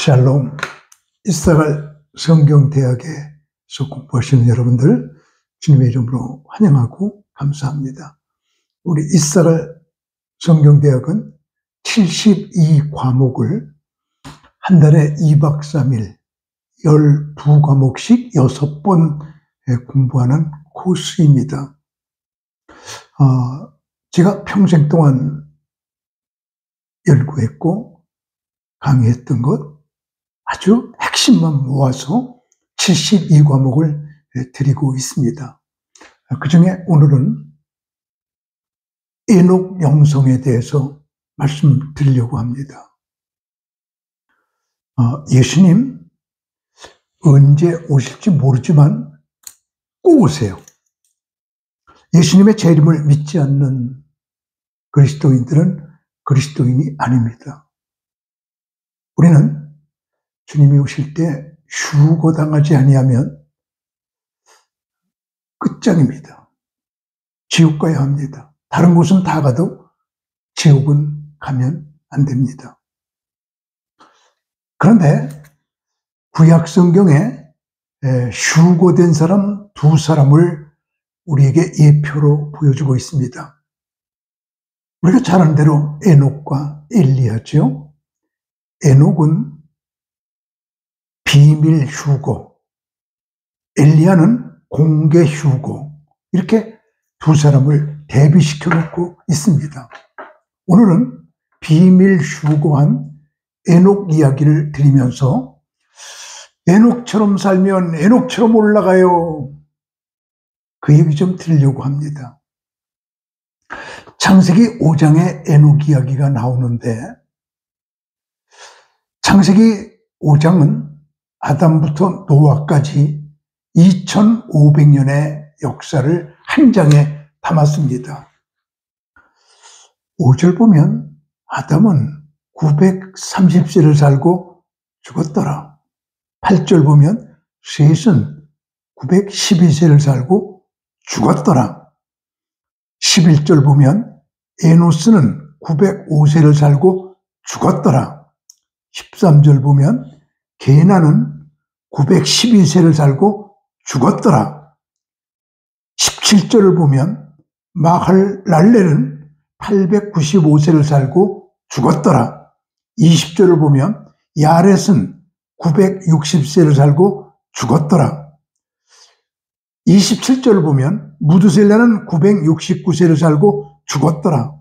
샬롬. 이스라엘 성경대학에서 공부하시는 여러분들 주님의 이름으로 환영하고 감사합니다. 우리 이스라엘 성경대학은 72과목을 한 달에 2박 3일 12과목씩 6번 공부하는 코스입니다. 제가 평생 동안 연구했고 강의했던 것 아주 핵심만 모아서 72과목을 드리고 있습니다. 그 중에 오늘은 에녹 영성에 대해서 말씀드리려고 합니다. 예수님 언제 오실지 모르지만 꼭 오세요. 예수님의 재림을 믿지 않는 그리스도인들은 그리스도인이 아닙니다. 우리는 주님이 오실 때 휴거당하지 아니하면 끝장입니다. 지옥 가야 합니다. 다른 곳은 다 가도 지옥은 가면 안 됩니다. 그런데 구약 성경에 휴거된 사람 두 사람을 우리에게 예표로 보여주고 있습니다. 우리가 잘 아는 대로 에녹과 엘리야죠. 에녹은 비밀 휴거, 엘리야는 공개 휴거, 이렇게 두 사람을 대비시켜 놓고 있습니다. 오늘은 비밀 휴거한 에녹 이야기를 드리면서 에녹처럼 살면 에녹처럼 올라가요, 그 얘기 좀 드리려고 합니다. 창세기 5장에 에녹 이야기가 나오는데, 창세기 5장은 아담부터 노아까지 2500년의 역사를 한 장에 담았습니다. 5절 보면 아담은 930세를 살고 죽었더라. 8절 보면 셋은 912세를 살고 죽었더라. 11절 보면 에노스는 905세를 살고 죽었더라. 13절 보면 게나는 912세를 살고 죽었더라. 17절을 보면 마할랄렐은 895세를 살고 죽었더라. 20절을 보면 야렛은 960세를 살고 죽었더라. 27절을 보면 무드셀라는 969세를 살고 죽었더라.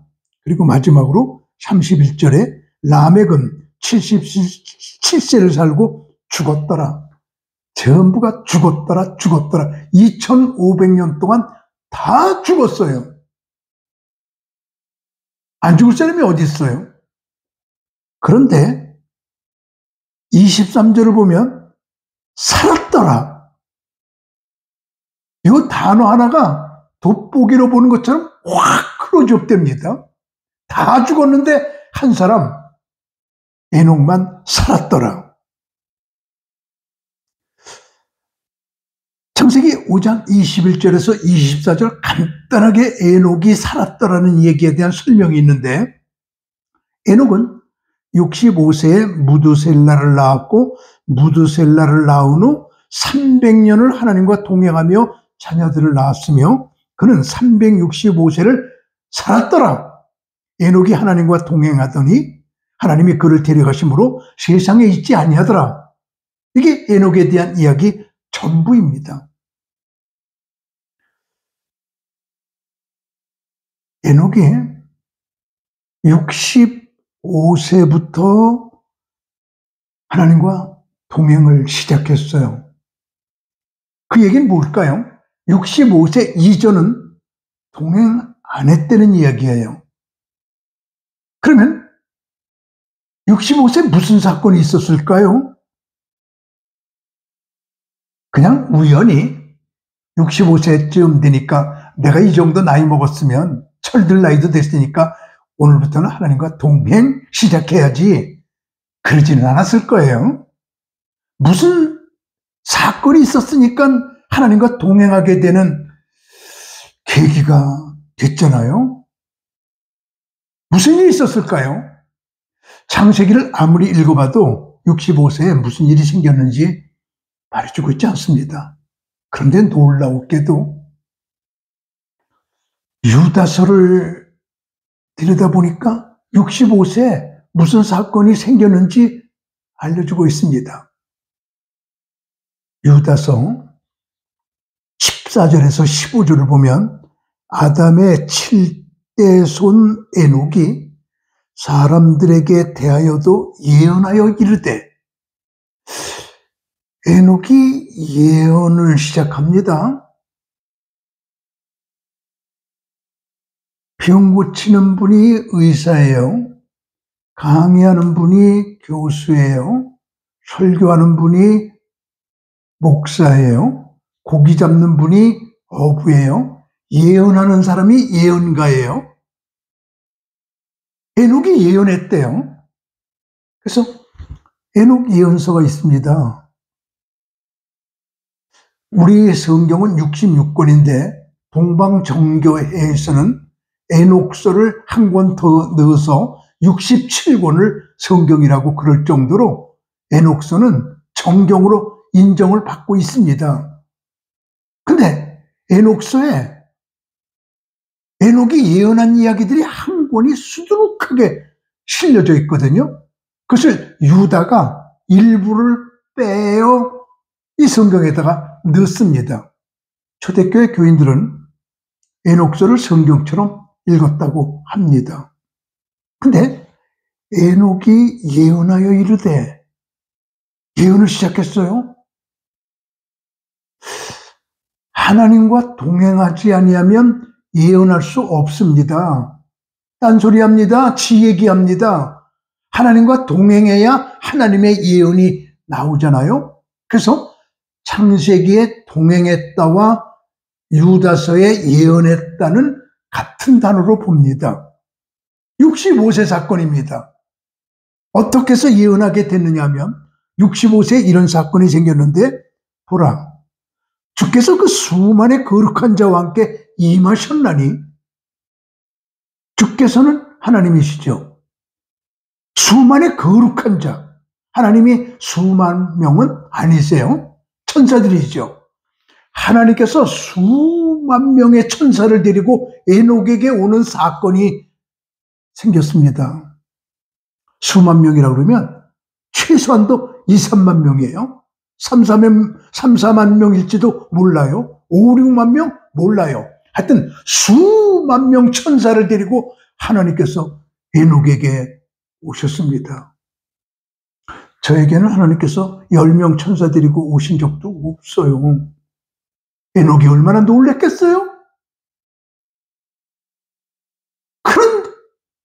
그리고 마지막으로 31절에 라멕은 77세를 살고 죽었더라. 전부가 죽었더라. 2500년 동안 다 죽었어요. 안 죽을 사람이 어디 있어요? 그런데 23절을 보면 살았더라. 이 단어 하나가 돋보기로 보는 것처럼 확 클로즈업됩니다. 다 죽었는데 한 사람, 에녹만 살았더라. 창세기 5장 21절에서 24절 간단하게 에녹이 살았더라는 얘기에 대한 설명이 있는데, 에녹은 65세에 무드셀라를 낳았고, 무드셀라를 낳은 후 300년을 하나님과 동행하며 자녀들을 낳았으며, 그는 365세를 살았더라. 에녹이 하나님과 동행하더니 하나님이 그를 데려가심으로 세상에 있지 아니하더라. 이게 에녹에 대한 이야기 전부입니다. 에녹이 65세부터 하나님과 동행을 시작했어요. 그 얘기는 뭘까요? 65세 이전은 동행 안 했다는 이야기예요. 그러면 65세 무슨 사건이 있었을까요? 그냥 우연히 65세쯤 되니까 내가 이 정도 나이 먹었으면 철들 나이도 됐으니까 오늘부터는 하나님과 동행 시작해야지, 그러지는 않았을 거예요. 무슨 사건이 있었으니까 하나님과 동행하게 되는 계기가 됐잖아요. 무슨 일이 있었을까요? 창세기를 아무리 읽어봐도 65세에 무슨 일이 생겼는지 말해주고 있지 않습니다. 그런데 놀라웠게도 유다서를 들여다보니까 65세에 무슨 사건이 생겼는지 알려주고 있습니다. 유다서 14절에서 15절을 보면 아담의 7대 손 에녹이 사람들에게 대하여도 예언하여 이르되, 에녹이 예언을 시작합니다. 병 고치는 분이 의사예요. 강의하는 분이 교수예요. 설교하는 분이 목사예요. 고기 잡는 분이 어부예요. 예언하는 사람이 예언가예요. 에녹이 예언했대요. 그래서 에녹 예언서가 있습니다. 우리 성경은 66권인데 동방정교회에서는 에녹서를 한 권 더 넣어서 67권을 성경이라고 그럴 정도로 에녹서는 정경으로 인정을 받고 있습니다. 근데 에녹서에 에녹이 예언한 이야기들이 한 권이 수두룩하게 실려져 있거든요. 그것을 유다가 일부를 빼어 이 성경에다가 넣습니다. 초대교회 교인들은 에녹서를 성경처럼 읽었다고 합니다. 근데 에녹이 예언하여 이르되, 예언을 시작했어요. 하나님과 동행하지 아니하면 예언할 수 없습니다. 딴소리합니다. 지 얘기합니다. 하나님과 동행해야 하나님의 예언이 나오잖아요. 그래서 창세기에 동행했다와 유다서에 예언했다는 같은 단어로 봅니다. 65세 사건입니다. 어떻게 해서 예언하게 됐느냐 하면 65세에 이런 사건이 생겼는데, 보라, 주께서 그 수많은 거룩한 자와 함께 임하셨나니, 주께서는 하나님이시죠. 수많은 거룩한 자, 하나님이 수만 명은 아니세요. 천사들이죠. 하나님께서 수만 명의 천사를 데리고 에녹에게 오는 사건이 생겼습니다. 수만 명이라고 그러면 최소한도 2, 3만 명이에요. 3, 4만 명일지도 몰라요. 5, 6만 명? 몰라요. 하여튼 수만 명 천사를 데리고 하나님께서 에녹에게 오셨습니다. 저에게는 하나님께서 10명 천사 데리고 오신 적도 없어요. 에녹이 얼마나 놀랐겠어요? 그런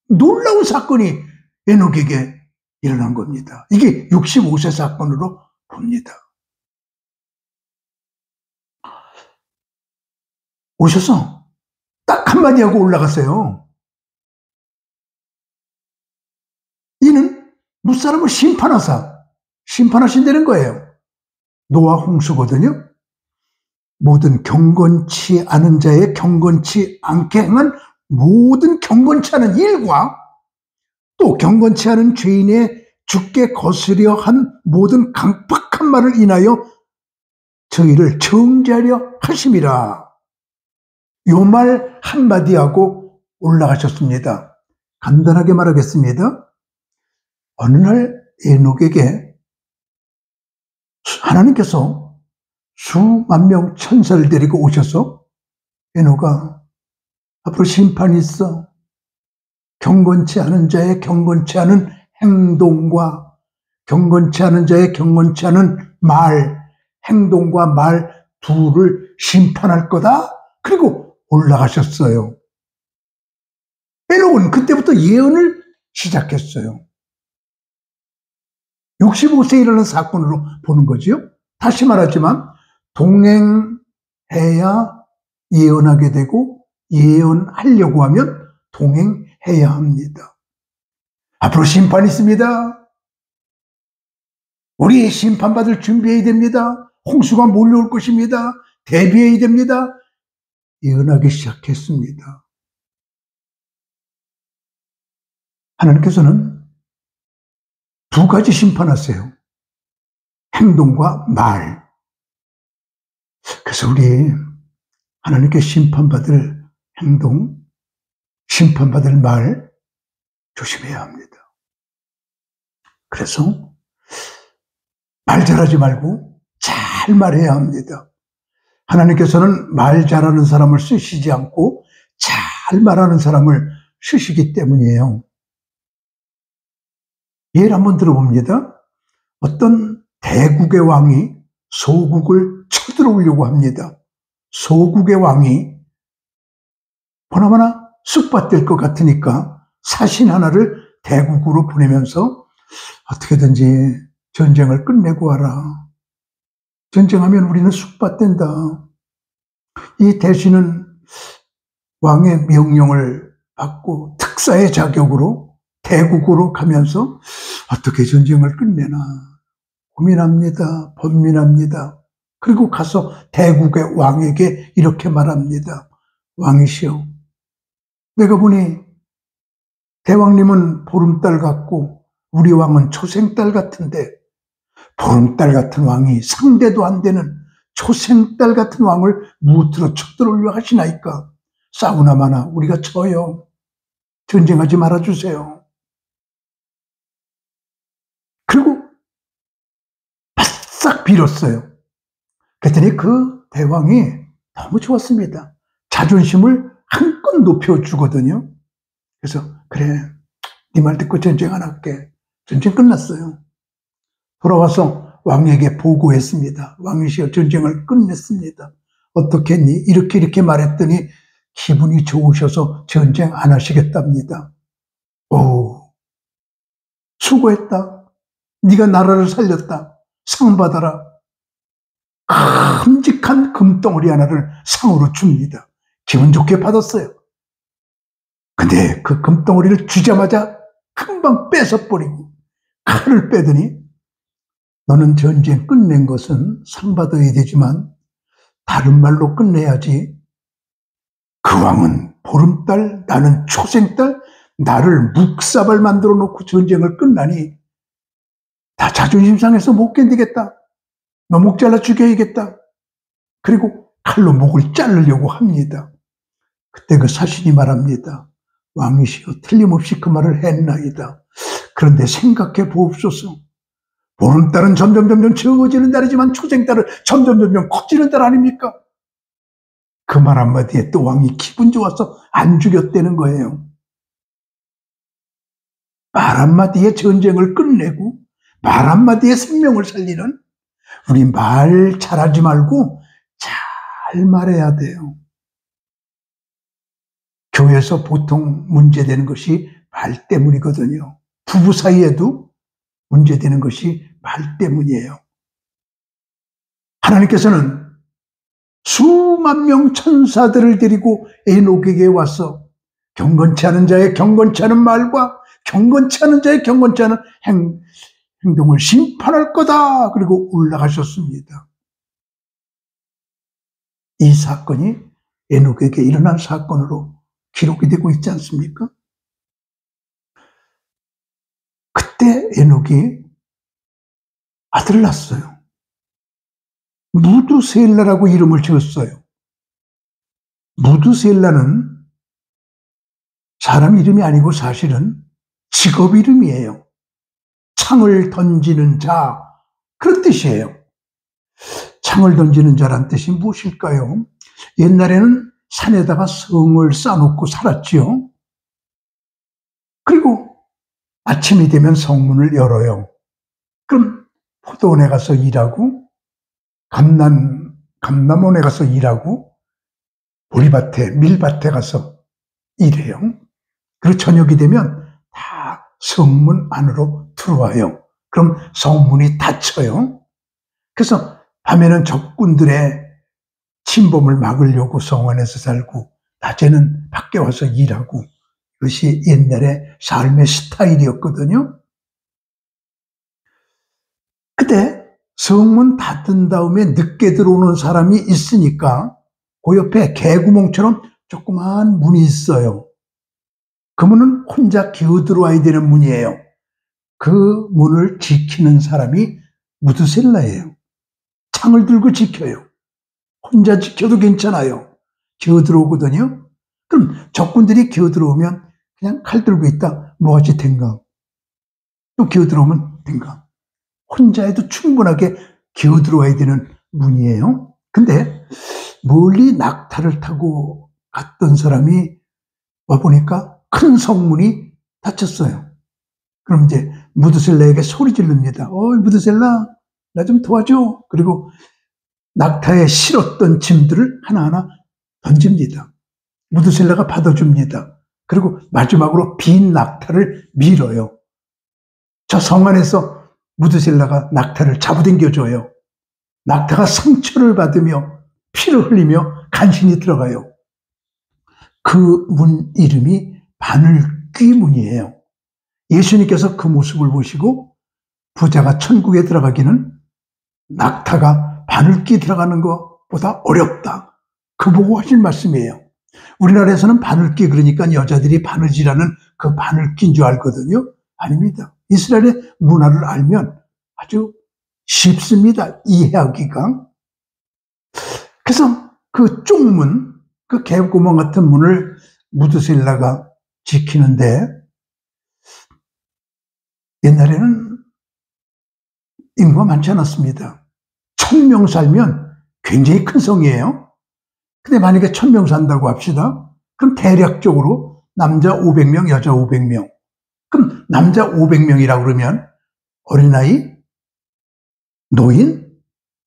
놀라운 사건이 에녹에게 일어난 겁니다. 이게 65세 사건으로 봅니다. 오셔서 딱 한마디 하고 올라갔어요. 이는 무사람을 심판하신다는 거예요. 노아 홍수거든요. 모든 경건치 않은 자의 경건치 않게 행한 모든 경건치 않은 일과 또 경건치 않은 죄인의 죽게 거스려 한 모든 강팍한 말을 인하여 저희를 정죄하려 하심이라. 요 말 한마디 하고 올라가셨습니다. 간단하게 말하겠습니다. 어느 날 에녹에게 하나님께서 수만 명 천사를 데리고 오셔서, 에녹아, 앞으로 심판이 있어. 경건치 않은 자의 경건치 않은 행동과 경건치 않은 자의 경건치 않은 말, 행동과 말 둘을 심판할 거다. 그리고 올라가셨어요. 에녹은 그때부터 예언을 시작했어요. 65세에 일어난 사건으로 보는 거죠. 다시 말하지만 동행해야 예언하게 되고 예언하려고 하면 동행해야 합니다. 앞으로 심판이 있습니다. 우리 심판받을 준비해야 됩니다. 홍수가 몰려올 것입니다. 대비해야 됩니다. 예언하기 시작했습니다. 하나님께서는 두 가지 심판하세요. 행동과 말. 그래서 우리 하나님께 심판받을 행동, 심판받을 말 조심해야 합니다. 그래서 말 잘하지 말고 잘 말해야 합니다. 하나님께서는 말 잘하는 사람을 쓰시지 않고 잘 말하는 사람을 쓰시기 때문이에요. 예를 한번 들어봅니다. 어떤 대국의 왕이 소국을 쳐들어오려고 합니다. 소국의 왕이 보나마나 쑥밭될 것 같으니까 사신 하나를 대국으로 보내면서 어떻게든지 전쟁을 끝내고 와라. 전쟁하면 우리는 쑥밭된다. 이 대신은 왕의 명령을 받고 특사의 자격으로 대국으로 가면서 어떻게 전쟁을 끝내나 고민합니다. 번민합니다. 그리고 가서 대국의 왕에게 이렇게 말합니다. 왕이시여, 내가 보니 대왕님은 보름달 같고 우리 왕은 초생달 같은데 보름달 같은 왕이 상대도 안 되는 초생달 같은 왕을 무트로 쳐들어오려 하시나이까. 싸우나 마나 우리가 져요. 전쟁하지 말아주세요. 그리고 바싹 빌었어요. 그랬더니 그 대왕이 너무 좋았습니다. 자존심을 한껏 높여주거든요. 그래서 그래, 네 말 듣고 전쟁 안 할게. 전쟁 끝났어요. 돌아와서 왕에게 보고했습니다. 왕이시여, 전쟁을 끝냈습니다. 어떻게 했니? 이렇게 말했더니 기분이 좋으셔서 전쟁 안 하시겠답니다. 오, 수고했다. 네가 나라를 살렸다. 상 받아라. 큼직한 금덩어리 하나를 상으로 줍니다. 기분 좋게 받았어요. 근데 그 금덩어리를 주자마자 금방 뺏어버리고 칼을 빼더니 너는 전쟁 끝낸 것은 상 받아야 되지만 다른 말로 끝내야지. 그 왕은 보름달, 나는 초생달, 나를 묵사발 만들어 놓고 전쟁을 끝나니 다 자존심 상해서 못 견디겠다. 너 목 잘라 죽여야겠다. 그리고 칼로 목을 자르려고 합니다. 그때 그 사신이 말합니다. 왕이시여, 틀림없이 그 말을 했나이다. 그런데 생각해 보옵소서. 보름달은 점점 적어지는 달이지만 초생달은 점점 커지는 달 아닙니까? 그 말 한마디에 또 왕이 기분 좋아서 안 죽였다는 거예요. 말 한마디에 전쟁을 끝내고 말 한마디에 생명을 살리는, 우리 말 잘하지 말고 잘 말해야 돼요. 교회에서 보통 문제되는 것이 말 때문이거든요. 부부 사이에도 문제되는 것이 말 때문이에요. 하나님께서는 수만 명 천사들을 데리고 에녹에게 와서 경건치 않은 자의 경건치 않은 말과 경건치 않은 자의 경건치 않은 행동을 심판할 거다. 그리고 올라가셨습니다. 이 사건이 에녹에게 일어난 사건으로 기록이 되고 있지 않습니까? 그때 에녹이 아들을 낳았어요. 무두셀라라고 이름을 지었어요. 무두셀라는 사람 이름이 아니고 사실은 직업 이름이에요. 창을 던지는 자, 그런 뜻이에요. 창을 던지는 자란 뜻이 무엇일까요? 옛날에는 산에다가 성을 쌓아놓고 살았지요. 그리고 아침이 되면 성문을 열어요. 그럼 포도원에 가서 일하고 감남원에 가서 일하고 보리밭에 밀밭에 가서 일해요. 그리고 저녁이 되면 다 성문 안으로 들어와요. 그럼 성문이 닫혀요. 그래서 밤에는 적군들의 침범을 막으려고 성 안에서 살고 낮에는 밖에 와서 일하고, 그것이 옛날의 삶의 스타일이었거든요. 그때 성문 닫은 다음에 늦게 들어오는 사람이 있으니까 그 옆에 개구멍처럼 조그마한 문이 있어요. 그 문은 혼자 기어 들어와야 되는 문이에요. 그 문을 지키는 사람이 무드셀라예요. 창을 들고 지켜요. 혼자 지켜도 괜찮아요. 기어들어오거든요. 그럼 적군들이 기어들어오면 그냥 칼 들고 있다 뭐하지 된가. 또 기어들어오면 된가. 혼자 해도 충분하게 기어들어와야 되는 문이에요. 근데 멀리 낙타를 타고 갔던 사람이 와보니까 큰 성문이 닫혔어요. 그럼 이제 무드셀라에게 소리 지릅니다. 무드셀라, 나 좀 도와줘. 그리고 낙타에 실었던 짐들을 하나하나 던집니다. 무드셀라가 받아줍니다. 그리고 마지막으로 빈 낙타를 밀어요. 저 성 안에서 무드셀라가 낙타를 잡아당겨줘요. 낙타가 상처를 받으며 피를 흘리며 간신히 들어가요. 그 문 이름이 바늘귀 문이에요. 예수님께서 그 모습을 보시고 부자가 천국에 들어가기는 낙타가 바늘귀 들어가는 것보다 어렵다. 그 보고 하신 말씀이에요. 우리나라에서는 바늘귀 그러니까 여자들이 바느질하는 그 바늘귀인 줄 알거든요. 아닙니다. 이스라엘의 문화를 알면 아주 쉽습니다. 이해하기가. 그래서 그 쪽문, 그 개구멍 같은 문을 무드셀라가 지키는데 옛날에는 인구가 많지 않았습니다. 1000명 살면 굉장히 큰 성이에요. 근데 만약에 1000명 산다고 합시다. 그럼 대략적으로 남자 500명, 여자 500명. 그럼 남자 500명이라고 그러면 어린아이, 노인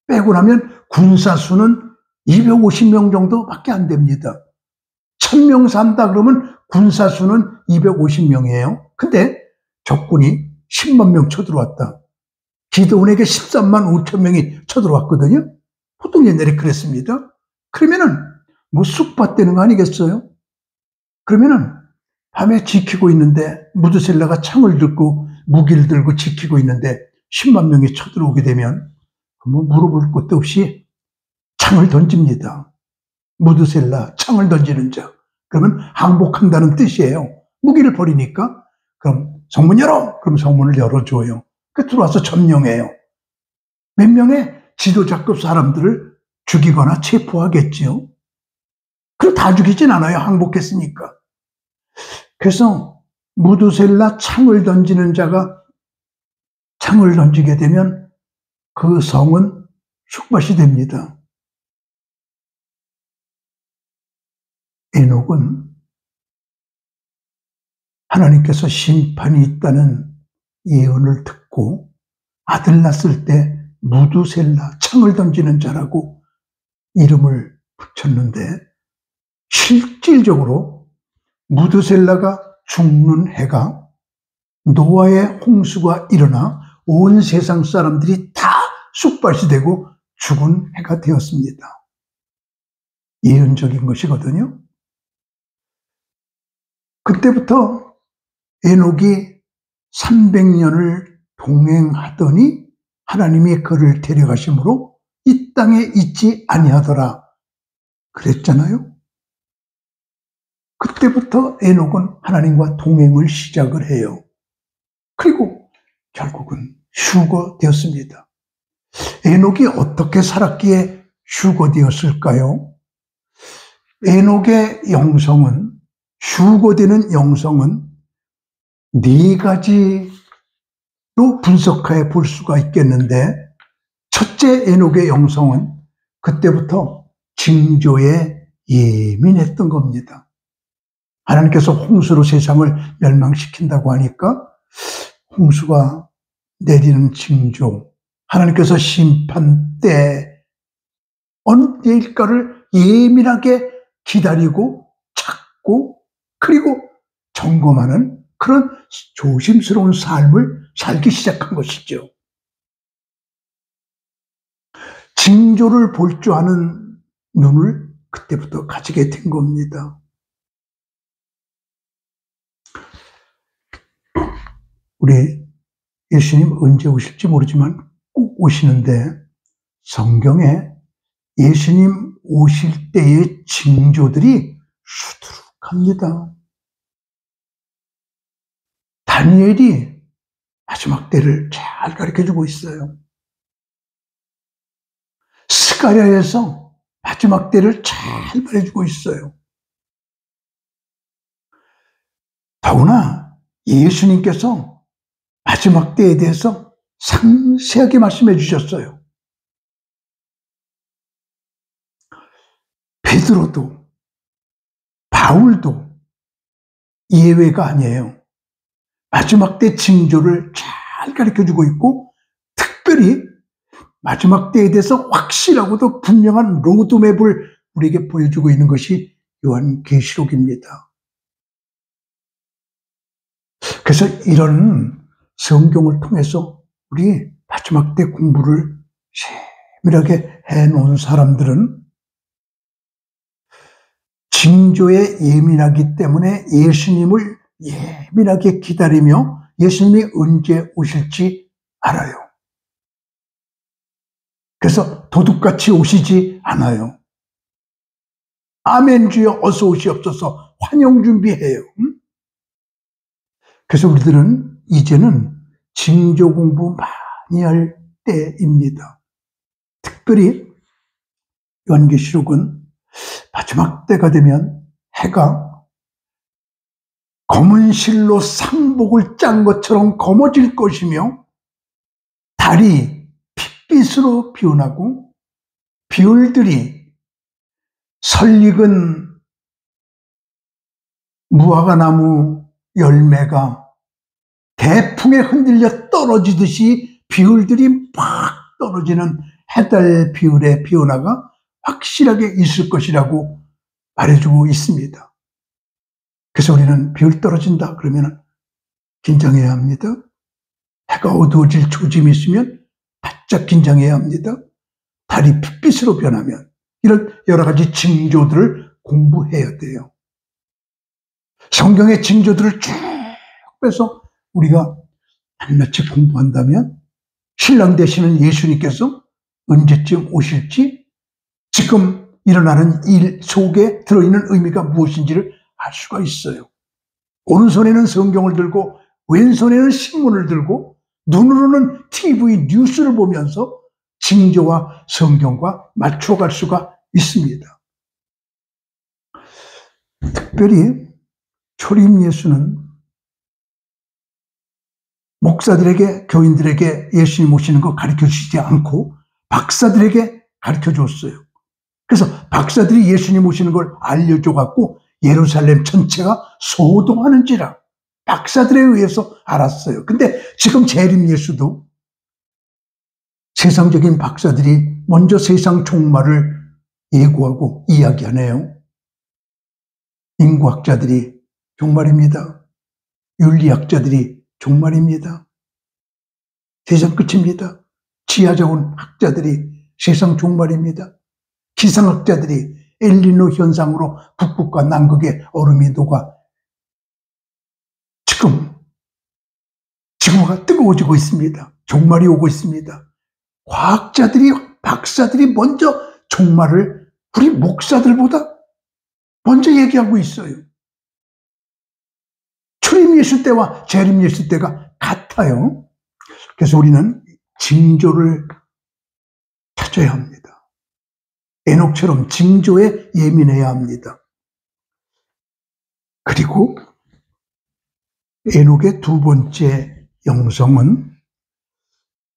빼고 나면 군사 수는 250명 정도밖에 안 됩니다. 1000명 산다 그러면 군사 수는 250명이에요. 근데 적군이 10만 명 쳐들어왔다. 기드온에게 13만 5천 명이 쳐들어왔거든요. 보통 옛날에 그랬습니다. 그러면은 뭐 쑥밭되는 거 아니겠어요? 그러면은 밤에 지키고 있는데 무드셀라가 창을 들고 무기를 들고 지키고 있는데 10만 명이 쳐들어오게 되면 뭐 물어볼 것도 없이 창을 던집니다. 무드셀라, 창을 던지는 자. 그러면 항복한다는 뜻이에요. 무기를 버리니까. 그럼 성문 열어! 그럼 성문을 열어줘요. 그 들어와서 점령해요. 몇 명의 지도자급 사람들을 죽이거나 체포하겠지요. 그럼 다 죽이진 않아요. 항복했으니까. 그래서 무드셀라 창을 던지는 자가 창을 던지게 되면 그 성은 쑥밭이 됩니다. 에녹은 하나님께서 심판이 있다는 예언을 듣고 아들 낳았을 때 무드셀라, 창을 던지는 자라고 이름을 붙였는데 실질적으로 무드셀라가 죽는 해가 노아의 홍수가 일어나 온 세상 사람들이 다 쑥밭이 되고 죽은 해가 되었습니다. 예언적인 것이거든요. 그때부터 에녹이 300년을 동행하더니 하나님이 그를 데려가심으로 이 땅에 있지 아니하더라 그랬잖아요. 그때부터 에녹은 하나님과 동행을 시작을 해요. 그리고 결국은 휴거되었습니다. 에녹이 어떻게 살았기에 휴거되었을까요? 에녹의 영성은, 휴거되는 영성은 네 가지로 분석해 볼 수가 있겠는데, 첫째 에녹의 영성은 그때부터 징조에 예민했던 겁니다. 하나님께서 홍수로 세상을 멸망시킨다고 하니까 홍수가 내리는 징조, 하나님께서 심판 때 어느 때일까를 예민하게 기다리고 찾고 그리고 점검하는 그런 조심스러운 삶을 살기 시작한 것이죠. 징조를 볼 줄 아는 눈을 그때부터 가지게 된 겁니다. 우리 예수님 언제 오실지 모르지만 꼭 오시는데 성경에 예수님 오실 때의 징조들이 수두룩합니다. 다니엘이 마지막 때를 잘 가르쳐주고 있어요. 스가랴에서 마지막 때를 잘 말해주고 있어요. 더구나 예수님께서 마지막 때에 대해서 상세하게 말씀해 주셨어요. 베드로도 바울도 예외가 아니에요. 마지막 때 징조를 잘 가르쳐주고 있고, 특별히 마지막 때에 대해서 확실하고도 분명한 로드맵을 우리에게 보여주고 있는 것이 요한계시록입니다. 그래서 이런 성경을 통해서 우리 마지막 때 공부를 세밀하게 해놓은 사람들은 징조에 예민하기 때문에 예수님을 예민하게 기다리며 예수님이 언제 오실지 알아요. 그래서 도둑같이 오시지 않아요. 아멘 주여 어서 오시옵소서 환영 준비해요. 그래서 우리들은 이제는 징조 공부 많이 할 때입니다. 특별히 요한계시록은 마지막 때가 되면 해가 검은 실로 상복을 짠 것처럼 검어질 것이며, 달이 핏빛으로 피어나고, 비울들이 설익은 무화과나무 열매가 대풍에 흔들려 떨어지듯이 비울들이 막 떨어지는 해달 비울의 변화가 확실하게 있을 것이라고 말해주고 있습니다. 그래서 우리는 비울 떨어진다 그러면 긴장해야 합니다. 해가 어두워질 조짐이 있으면 바짝 긴장해야 합니다. 달이 핏빛으로 변하면 이런 여러 가지 징조들을 공부해야 돼요. 성경의 징조들을 쭉 빼서 우리가 낱낱이 공부한다면 신랑 되시는 예수님께서 언제쯤 오실지, 지금 일어나는 일 속에 들어있는 의미가 무엇인지를 알 수가 있어요. 오른손에는 성경을 들고 왼손에는 신문을 들고 눈으로는 TV 뉴스를 보면서 징조와 성경과 맞춰갈 수가 있습니다. 특별히 초림 예수는 목사들에게, 교인들에게 예수님 오시는 거 가르쳐 주시지 않고 박사들에게 가르쳐 줬어요. 그래서 박사들이 예수님 오시는 걸 알려줘 갖고 예루살렘 전체가 소동하는지라 박사들에 의해서 알았어요. 근데 지금 재림 예수도 세상적인 박사들이 먼저 세상 종말을 예고하고 이야기하네요. 인구학자들이 종말입니다. 윤리학자들이 종말입니다. 세상 끝입니다. 지하자원 학자들이 세상 종말입니다. 기상학자들이 엘니노 현상으로 북극과 남극의 얼음이 녹아 지구가 뜨거워지고 있습니다. 종말이 오고 있습니다. 과학자들이, 박사들이 먼저 종말을 우리 목사들보다 먼저 얘기하고 있어요. 초림 예수 때와 재림 예수 때가 같아요. 그래서 우리는 징조를 찾아야 합니다. 에녹처럼 징조에 예민해야 합니다. 그리고 에녹의 두 번째 영성은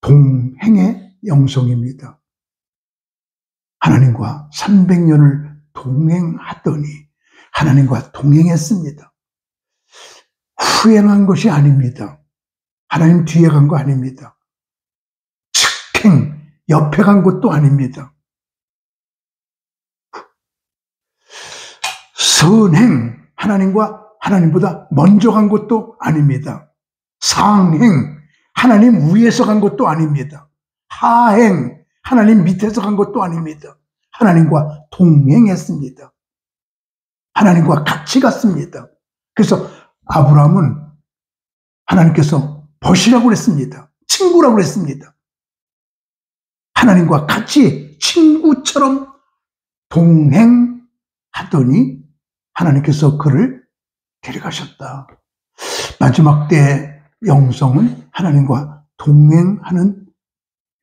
동행의 영성입니다. 하나님과 300년을 동행하더니 하나님과 동행했습니다. 후행한 것이 아닙니다. 하나님 뒤에 간 거 아닙니다. 측행, 옆에 간 것도 아닙니다. 선행, 하나님보다 먼저 간 것도 아닙니다. 상행, 하나님 위에서 간 것도 아닙니다. 하행, 하나님 밑에서 간 것도 아닙니다. 하나님과 동행했습니다. 하나님과 같이 갔습니다. 그래서 아브라함은 하나님께서 벗이라고 그랬습니다. 친구라고 그랬습니다. 하나님과 같이 친구처럼 동행하더니 하나님께서 그를 데려가셨다. 마지막 때의 영성은 하나님과 동행하는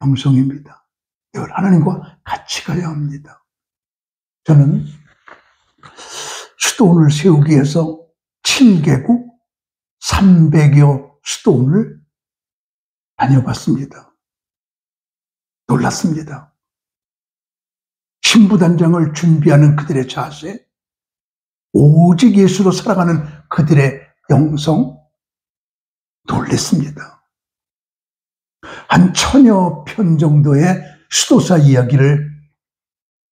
영성입니다. 늘 하나님과 같이 가야 합니다. 저는 수도원을 세우기 위해서 7개국 300여 수도원을 다녀봤습니다. 놀랐습니다. 신부단장을 준비하는 그들의 자세, 오직 예수로 살아가는 그들의 영성, 놀랬습니다. 한 1000여 편 정도의 수도사 이야기를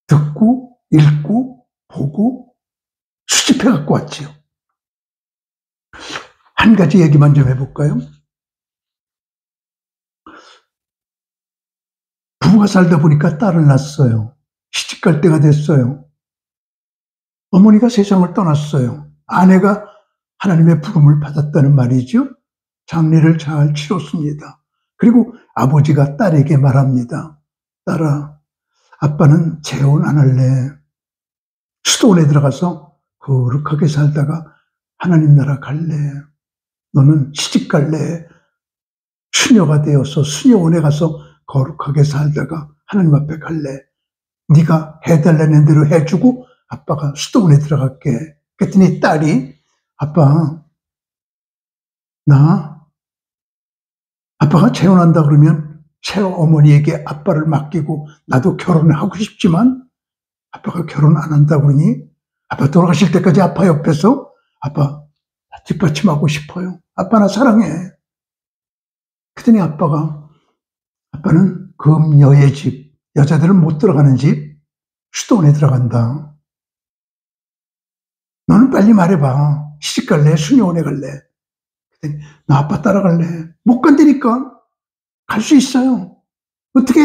듣고 읽고 보고 수집해 갖고 왔지요. 한 가지 얘기만 좀 해볼까요? 부부가 살다 보니까 딸을 낳았어요. 시집갈 때가 됐어요. 어머니가 세상을 떠났어요. 아내가 하나님의 부름을 받았다는 말이죠. 장례를 잘 치렀습니다. 그리고 아버지가 딸에게 말합니다. 딸아, 아빠는 재혼 안 할래. 수도원에 들어가서 거룩하게 살다가 하나님 나라 갈래. 너는 시집 갈래. 수녀가 되어서 수녀원에 가서 거룩하게 살다가 하나님 앞에 갈래. 네가 해달라는 대로 해주고 아빠가 수도원에 들어갈게. 그랬더니 딸이 아빠, 아빠가 재혼한다 그러면 새어머니에게 아빠를 맡기고 나도 결혼을 하고 싶지만 아빠가 결혼 안 한다 그러니 아빠 돌아가실 때까지 아빠 옆에서 아빠 뒷받침하고 싶어요. 아빠 나 사랑해. 그랬더니 아빠는 금여의 집, 여자들은 못 들어가는 집, 수도원에 들어간다. 너는 빨리 말해봐. 시집 갈래? 수녀원에 갈래? 그랬더니 나 아빠 따라갈래. 못 간다니까. 갈 수 있어요. 어떻게?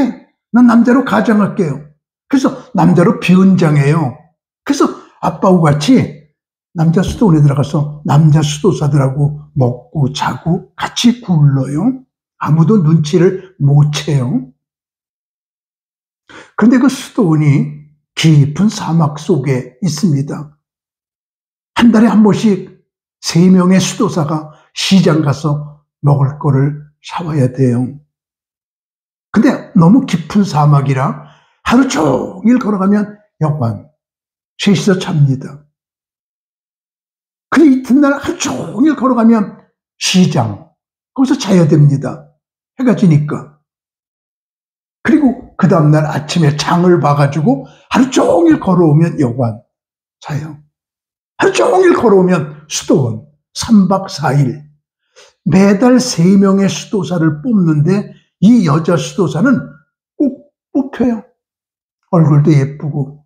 난 남자로 가장할게요. 그래서 남자로 비은장해요. 그래서 아빠하고 같이 남자 수도원에 들어가서 남자 수도사들하고 먹고 자고 같이 굴러요. 아무도 눈치를 못 채요. 그런데 그 수도원이 깊은 사막 속에 있습니다. 한 달에 한 번씩 3명의 수도사가 시장 가서 먹을 거를 사와야 돼요. 근데 너무 깊은 사막이라 하루 종일 걸어가면 여관, 셋이서 잡니다. 근데 이튿날 하루 종일 걸어가면 시장, 거기서 자야 됩니다. 해가 지니까. 그리고 그 다음날 아침에 장을 봐가지고 하루 종일 걸어오면 여관, 자요. 하루 종일 걸어오면 수도원, 3박 4일. 매달 3명의 수도사를 뽑는데 이 여자 수도사는 꼭 뽑혀요. 얼굴도 예쁘고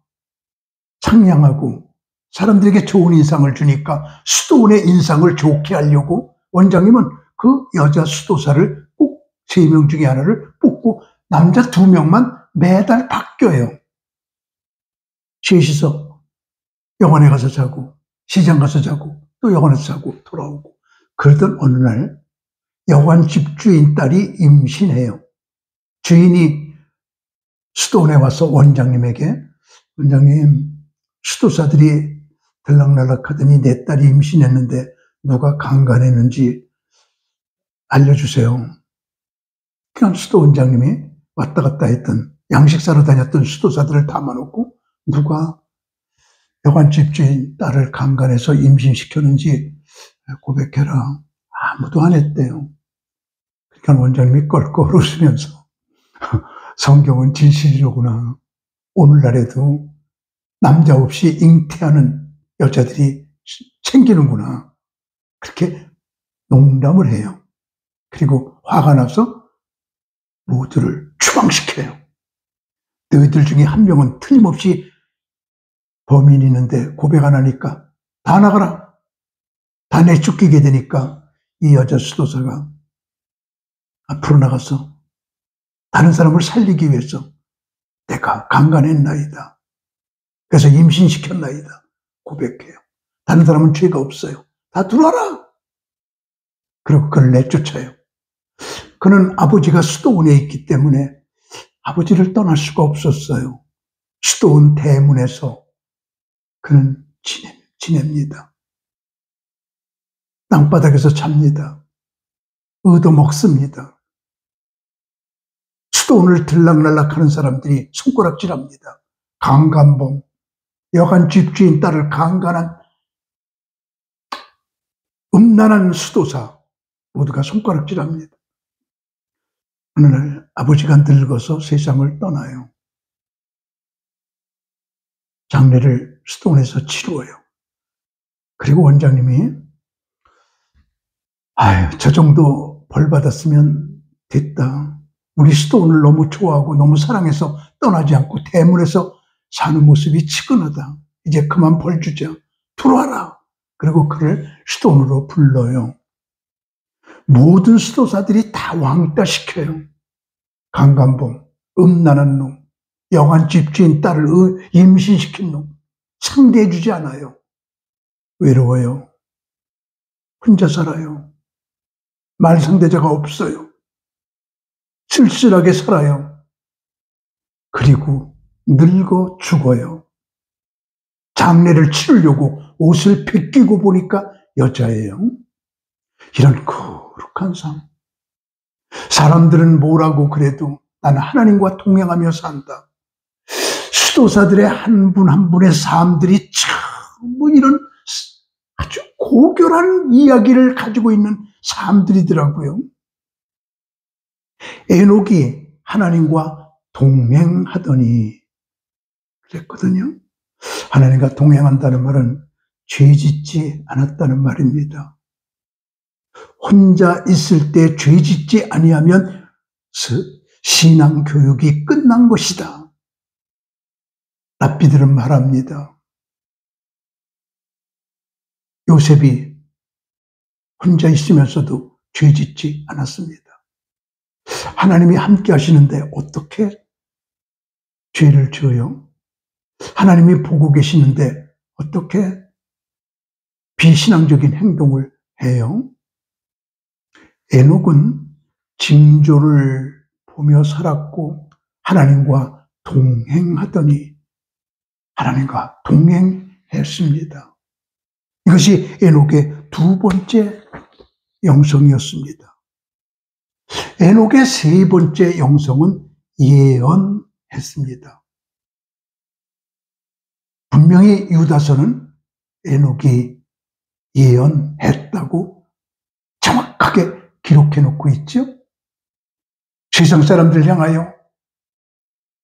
상냥하고 사람들에게 좋은 인상을 주니까 수도원의 인상을 좋게 하려고 원장님은 그 여자 수도사를 꼭 3명 중에 하나를 뽑고 남자 2명만 매달 바뀌어요. 셋이서 여관에 가서 자고 시장 가서 자고 또 여관에서 자고 돌아오고. 그러던 어느 날 여관 집주인 딸이 임신해요. 주인이 수도원에 와서 원장님에게 원장님 수도사들이 들락날락 하더니 내 딸이 임신했는데 누가 강간했는지 알려주세요. 그냥 수도원장님이 왔다 갔다 했던 양식사로 다녔던 수도사들을 담아놓고 누가 여관 집주인 딸을 강간해서 임신시켰는지 고백해라. 아무도 안 했대요. 그러니까 원장님이 껄껄 웃으면서 성경은 진실이로구나. 오늘날에도 남자 없이 잉태하는 여자들이 생기는구나. 그렇게 농담을 해요. 그리고 화가 나서 모두를 추방시켜요. 너희들 중에 한 명은 틀림없이 범인이 있는데 고백 안 하니까 다 나가라. 다 내쫓기게 되니까 이 여자 수도사가 앞으로 나가서 다른 사람을 살리기 위해서 내가 강간했나이다. 그래서 임신시켰나이다. 고백해요. 다른 사람은 죄가 없어요. 다 들어와라. 그리고 그를 내쫓아요. 그는 아버지가 수도원에 있기 때문에 아버지를 떠날 수가 없었어요. 수도원 대문에서 그는 지냅니다. 땅바닥에서 잡니다. 얻어먹습니다. 수도원을 들락날락하는 사람들이 손가락질합니다. 강간범, 여간 집주인 딸을 강간한 음란한 수도사 모두가 손가락질합니다. 어느 날 아버지가 늙어서 세상을 떠나요. 장례를 수도원에서 치루어요. 그리고 원장님이 저 정도 벌 받았으면 됐다. 우리 수도원을 너무 좋아하고 너무 사랑해서 떠나지 않고 대문에서 사는 모습이 치근하다. 이제 그만 벌 주자. 들어와라. 그리고 그를 수도원으로 불러요. 모든 수도사들이 다 왕따 시켜요. 강간범, 음란한 놈, 여간 집주인 딸을 임신시킨 놈. 상대해주지 않아요. 외로워요. 혼자 살아요. 말 상대자가 없어요. 쓸쓸하게 살아요. 그리고 늙어 죽어요. 장례를 치르려고 옷을 벗기고 보니까 여자예요. 이런 거룩한 삶. 사람들은 뭐라고 그래도 나는 하나님과 동행하며 산다. 수도사들의 한 분 한 분의 삶들이 참 이런 아주 고결한 이야기를 가지고 있는 삶들이더라고요. 에녹이 하나님과 동행하더니 그랬거든요. 하나님과 동행한다는 말은 죄짓지 않았다는 말입니다. 혼자 있을 때 죄짓지 아니하면 신앙 교육이 끝난 것이다. 랍비들은 말합니다. 요셉이 혼자 있으면서도 죄짓지 않았습니다. 하나님이 함께 하시는데 어떻게 죄를 지어요? 하나님이 보고 계시는데 어떻게 비신앙적인 행동을 해요? 에녹은 징조를 보며 살았고 하나님과 동행하더니 하나님과 동행했습니다. 이것이 에녹의 두 번째 영성이었습니다. 에녹의 세 번째 영성은 예언했습니다. 분명히 유다서는 에녹이 예언했다고 정확하게 기록해 놓고 있죠. 세상 사람들을 향하여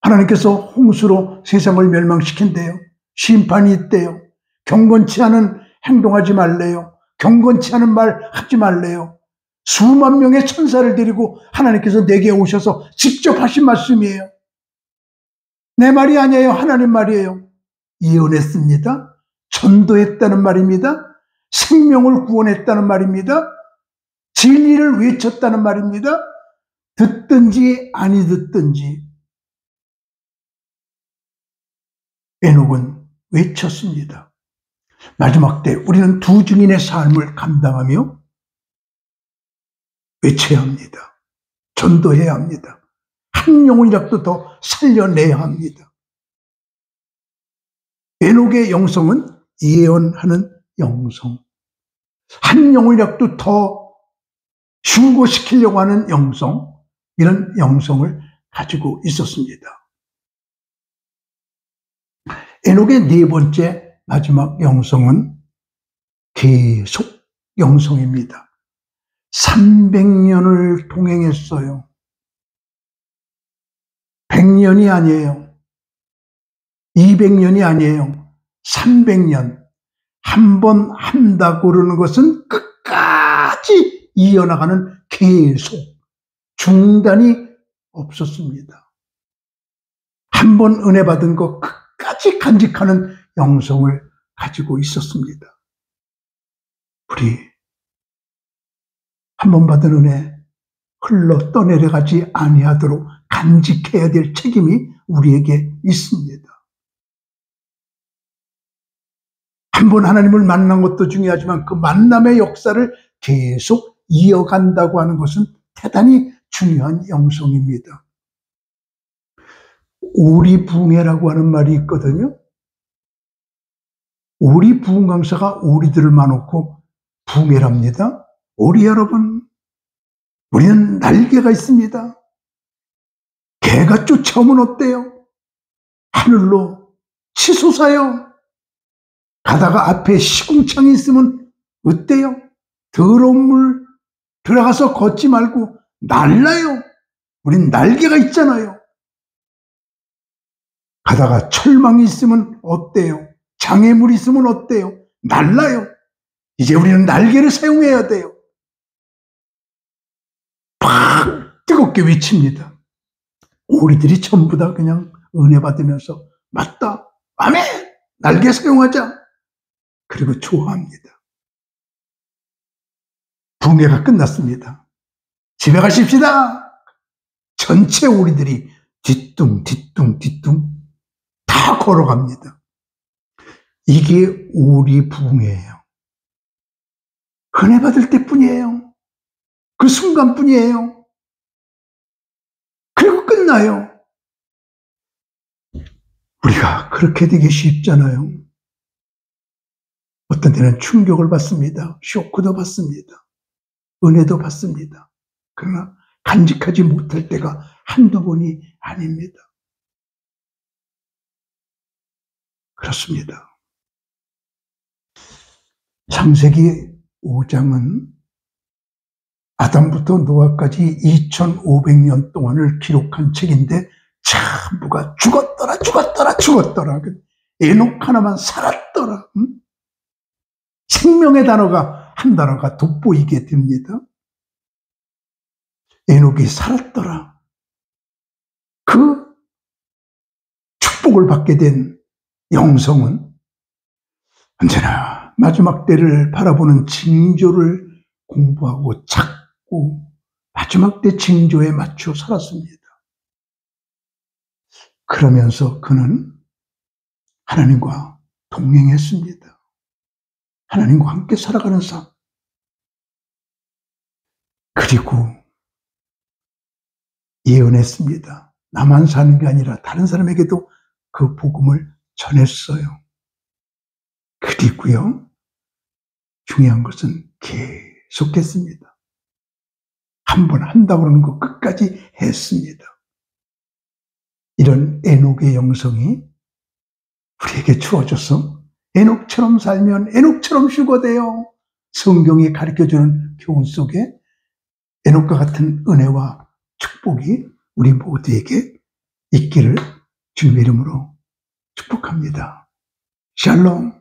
하나님께서 홍수로 세상을 멸망시킨대요. 심판이 있대요. 경건치 않은 행동하지 말래요. 경건치 않은 말 하지 말래요. 수만 명의 천사를 데리고 하나님께서 내게 오셔서 직접 하신 말씀이에요. 내 말이 아니에요. 하나님 말이에요. 예언했습니다. 전도했다는 말입니다. 생명을 구원했다는 말입니다. 진리를 외쳤다는 말입니다. 듣든지 아니 듣든지 에녹은 외쳤습니다. 마지막 때 우리는 두 증인의 삶을 감당하며 외쳐야 합니다. 전도해야 합니다. 한 영혼이라도 더 살려내야 합니다. 에녹의 영성은 예언하는 영성. 한 영혼이라도 더 휴거시키려고 하는 영성, 이런 영성을 가지고 있었습니다. 에녹의 네 번째 마지막 영성은 계속 영성입니다. 300년을 동행했어요. 100년이 아니에요. 200년이 아니에요. 300년. 한 번 한다고 그러는 것은 끝까지 이어나가는 계속. 중단이 없었습니다. 한 번 은혜 받은 것 끝까지 간직하는 영성을 가지고 있었습니다. 우리 한 번 받은 은혜 흘러 떠내려가지 아니하도록 간직해야 될 책임이 우리에게 있습니다. 한 번 하나님을 만난 것도 중요하지만 그 만남의 역사를 계속 이어간다고 하는 것은 대단히 중요한 영성입니다. 오리붕해라고 하는 말이 있거든요. 오리 부흥 강사가 오리들을 마놓고 붕해랍니다. 오리 여러분, 우리는 날개가 있습니다. 개가 쫓아오면 어때요? 하늘로 치솟아요. 가다가 앞에 시궁창이 있으면 어때요? 더러운 물 들어가서 걷지 말고 날라요. 우린 날개가 있잖아요. 가다가 철망이 있으면 어때요? 장애물이 있으면 어때요? 날라요. 이제 우리는 날개를 사용해야 돼요. 팍 뜨겁게 외칩니다. 오리들이 전부 다 그냥 은혜 받으면서 맞다, 아멘, 날개 사용하자. 그리고 좋아합니다. 붕괴가 끝났습니다. 집에 가십시다. 전체 오리들이 뒤뚱 다 걸어갑니다. 이게 오리 부흥이에요. 은혜 받을 때뿐이에요. 그 순간뿐이에요. 그리고 끝나요. 우리가 그렇게 되기 쉽잖아요. 어떤 때는 충격을 받습니다. 쇼크도 받습니다. 은혜도 받습니다. 그러나 간직하지 못할 때가 한두 번이 아닙니다. 그렇습니다. 창세기 5장은 아담부터 노아까지 2500년 동안을 기록한 책인데 전부가 죽었더라. 에녹 하나만 살았더라. 생명의 단어가 한 단어가 돋보이게 됩니다. 에녹이 살았더라. 그 축복을 받게 된 영성은 언제나 마지막 때를 바라보는 징조를 공부하고 찾고 마지막 때 징조에 맞춰 살았습니다. 그러면서 그는 하나님과 동행했습니다. 하나님과 함께 살아가는 삶. 그리고 예언했습니다. 나만 사는 게 아니라 다른 사람에게도 그 복음을 전했어요. 그리고요, 중요한 것은 계속했습니다. 한 번 한다고 하는 거 끝까지 했습니다. 이런 에녹의 영성이 우리에게 주어져서 에녹처럼 살면 에녹처럼 휴거돼요. 성경이 가르쳐주는 교훈 속에 에녹과 같은 은혜와 축복이 우리 모두에게 있기를 주님의 이름으로 축복합니다. 샬롬.